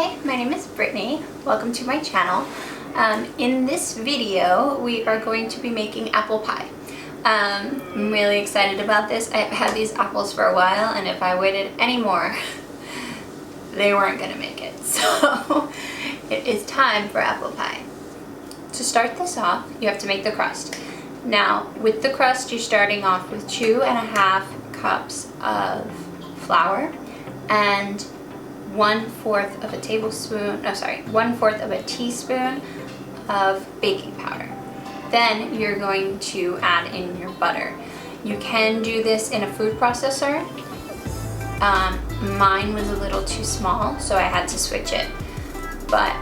Hi, my name is Brittany. Welcome to my channel. In this video, we are going to be making apple pie. I'm really excited about this. I've had these apples for a while, and if I waited any more, they weren't going to make it. So it is time for apple pie. To start this off, you have to make the crust. Now, with the crust, you're starting off with 2.5 cups of flour and 1/4 of a tablespoon, no sorry, 1/4 of a teaspoon of baking powder. Then you're going to add in your butter. You can do this in a food processor. Mine was a little too small, so I had to switch it. But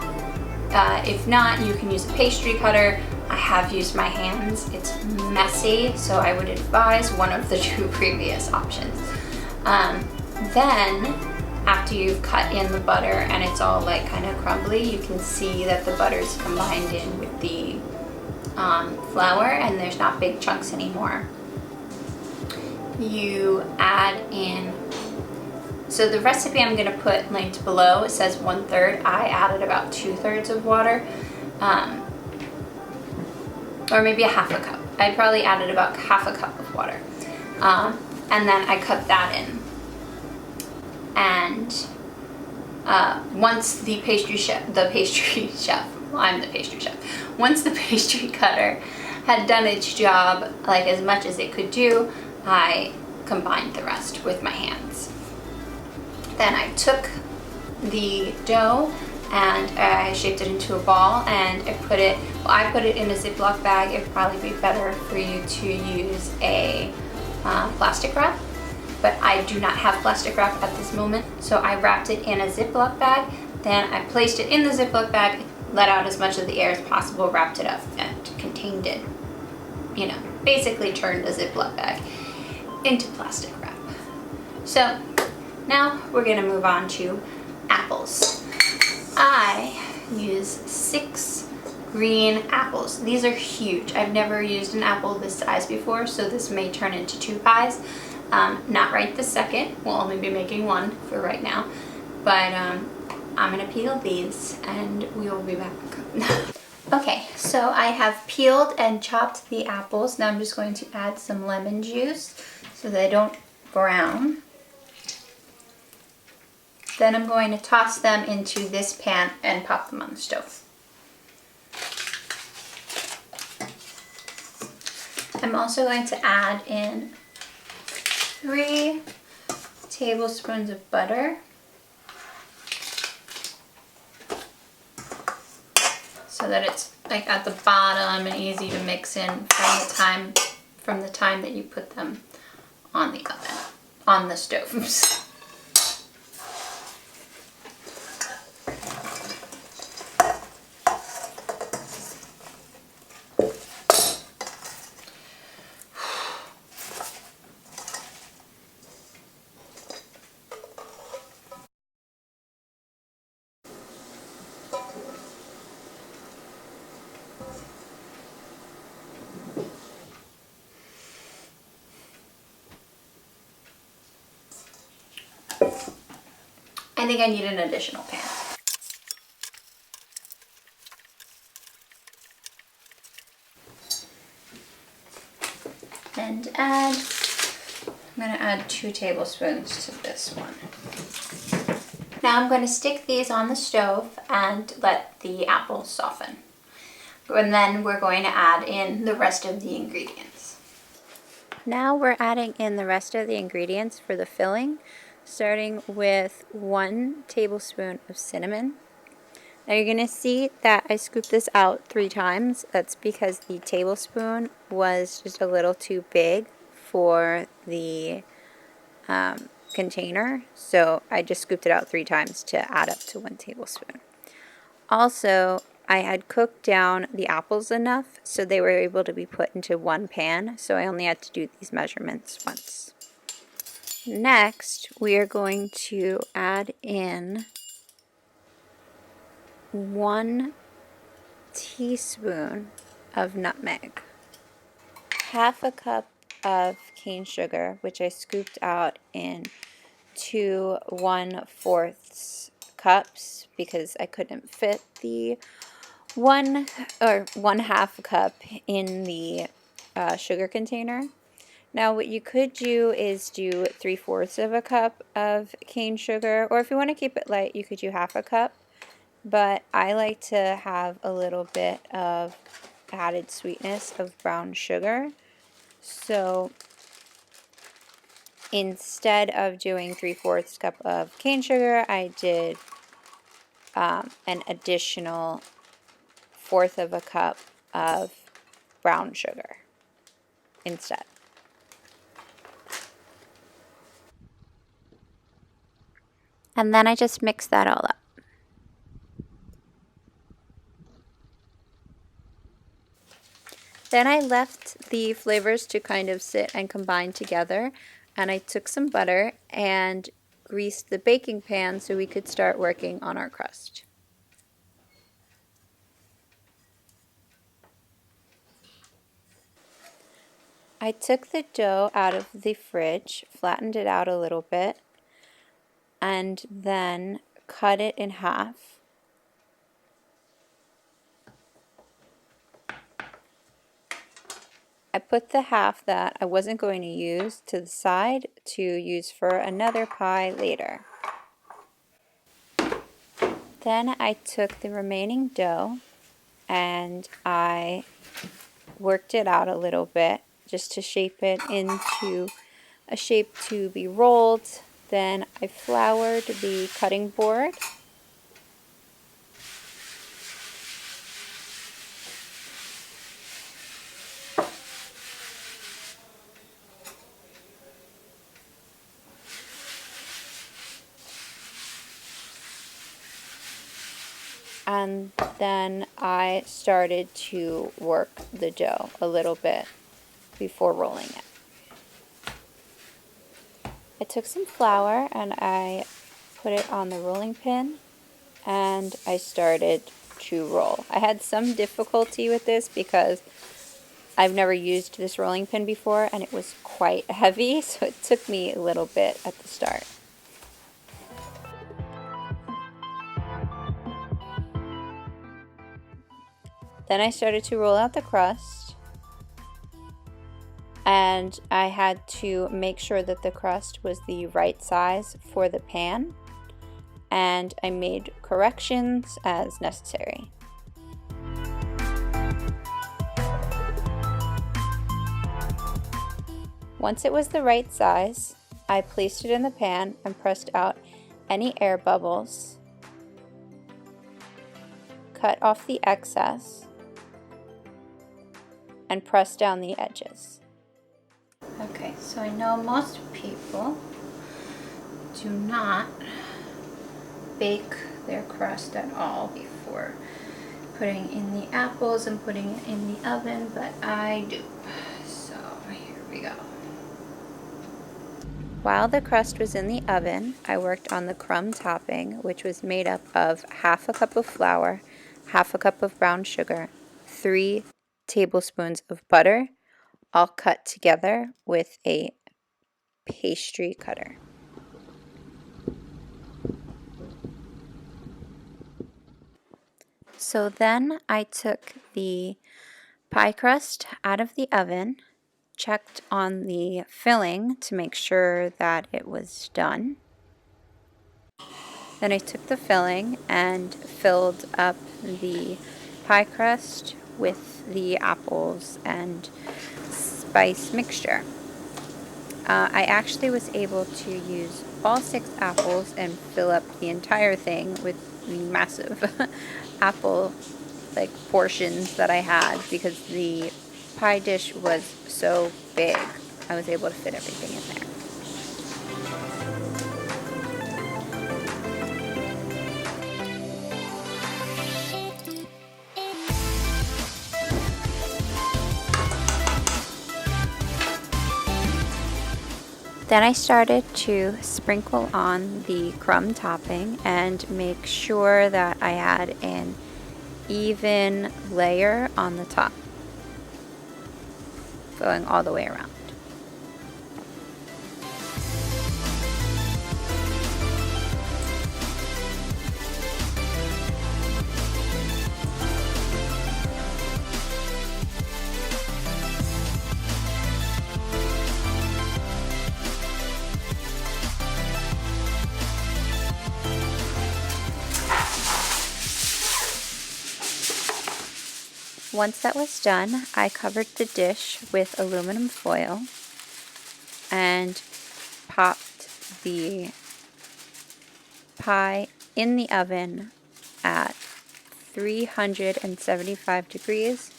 if not, you can use a pastry cutter. I have used my hands. It's messy, so I would advise one of the two previous options. Then, after you've cut in the butter and it's all like kind of crumbly, you can see that the butter's combined in with the flour and there's not big chunks anymore. You add in, so the recipe I'm going to put linked below, it says 1/3. I added about 2/3 of water, or maybe a half a cup. I probably added about half a cup of water, and then I cut that in. And once the pastry chef, well, I'm the pastry chef, once the pastry cutter had done its job, like as much as it could do, I combined the rest with my hands. Then I took the dough and I shaped it into a ball and I put it in a Ziploc bag. It'd probably be better for you to use a plastic wrap. But I do not have plastic wrap at this moment, so I wrapped it in a Ziploc bag. Then I placed it in the Ziploc bag, let out as much of the air as possible, wrapped it up, and contained it. You know, basically turned the Ziploc bag into plastic wrap. So now we're gonna move on to apples. I use 6 green apples. These are huge. I've never used an apple this size before, so this may turn into 2 pies. Not right this second. We'll only be making one for right now. But I'm gonna peel these and we will be back. Okay, so I have peeled and chopped the apples. Now I'm just going to add some lemon juice so they don't brown. Then I'm going to toss them into this pan and pop them on the stove. I'm also going to add in 3 tablespoons of butter, so that it's like at the bottom and easy to mix in from the time that you put them on the oven, on the stove. I think I need an additional pan. And I'm going to add 2 tablespoons to this one. Now I'm going to stick these on the stove and let the apples soften. And then we're going to add in the rest of the ingredients. Now we're adding in the rest of the ingredients for the filling, starting with 1 tablespoon of cinnamon. Now you're going to see that I scooped this out 3 times. That's because the tablespoon was just a little too big for the container, so I just scooped it out 3 times to add up to 1 tablespoon. Also, I had cooked down the apples enough so they were able to be put into 1 pan, so I only had to do these measurements once. Next, we are going to add in 1 teaspoon of nutmeg, half a cup of cane sugar, which I scooped out in 2 1/4 cups because I couldn't fit the 1/2 cup in the sugar container. Now what you could do is do 3/4 of a cup of cane sugar, or if you want to keep it light, you could do 1/2 cup. But I like to have a little bit of added sweetness of brown sugar. So instead of doing 3/4 cup of cane sugar, I did an additional 1/4 of a cup of brown sugar instead. And then I just mix that all up. Then I left the flavors to kind of sit and combine together, and I took some butter and greased the baking pan so we could start working on our crust. I took the dough out of the fridge, flattened it out a little bit, and then cut it in half. I put the half that I wasn't going to use to the side to use for another pie later. Then I took the remaining dough and I worked it out a little bit just to shape it into a shape to be rolled. Then I floured the cutting board. And then I started to work the dough a little bit before rolling it. I took some flour and I put it on the rolling pin and I started to roll. I had some difficulty with this because I've never used this rolling pin before and it was quite heavy, so it took me a little bit at the start. Then I started to roll out the crust, and I had to make sure that the crust was the right size for the pan, and I made corrections as necessary. Once it was the right size, I placed it in the pan and pressed out any air bubbles, cut off the excess, and press down the edges. Okay, so I know most people do not bake their crust at all before putting in the apples and putting it in the oven, but I do. So here we go. While the crust was in the oven, I worked on the crumb topping, which was made up of 1/2 cup of flour, 1/2 cup of brown sugar, 3 tablespoons of butter, all cut together with a pastry cutter. So then I took the pie crust out of the oven, checked on the filling to make sure that it was done. Then I took the filling and filled up the pie crust with the apples and spice mixture. I actually was able to use all 6 apples and fill up the entire thing with the massive apple portions that I had because the pie dish was so big. I was able to fit everything in there. Then I started to sprinkle on the crumb topping and make sure that I had an even layer on the top, going all the way around. once that was done, I covered the dish with aluminum foil and popped the pie in the oven at 375 degrees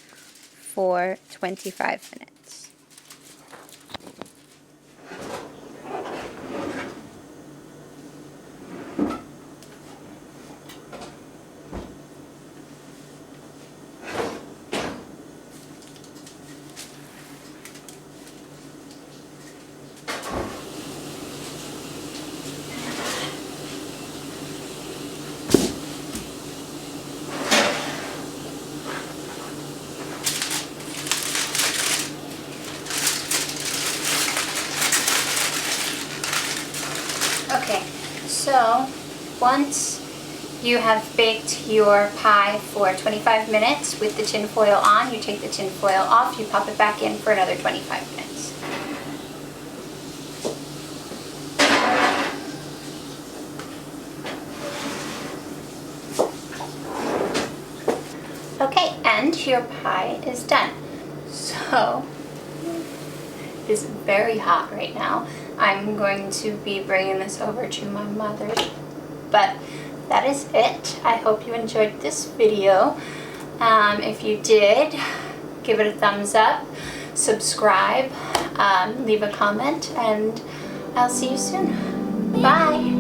for 25 minutes. Okay, so once you have baked your pie for 25 minutes with the tin foil on, you take the tin foil off, you pop it back in for another 25 minutes. Okay, and your pie is done. So, it is very hot right now. I'm going to be bringing this over to my mother's, but that is it. I hope you enjoyed this video. If you did, give it a thumbs up, subscribe, leave a comment, and I'll see you soon. Bye!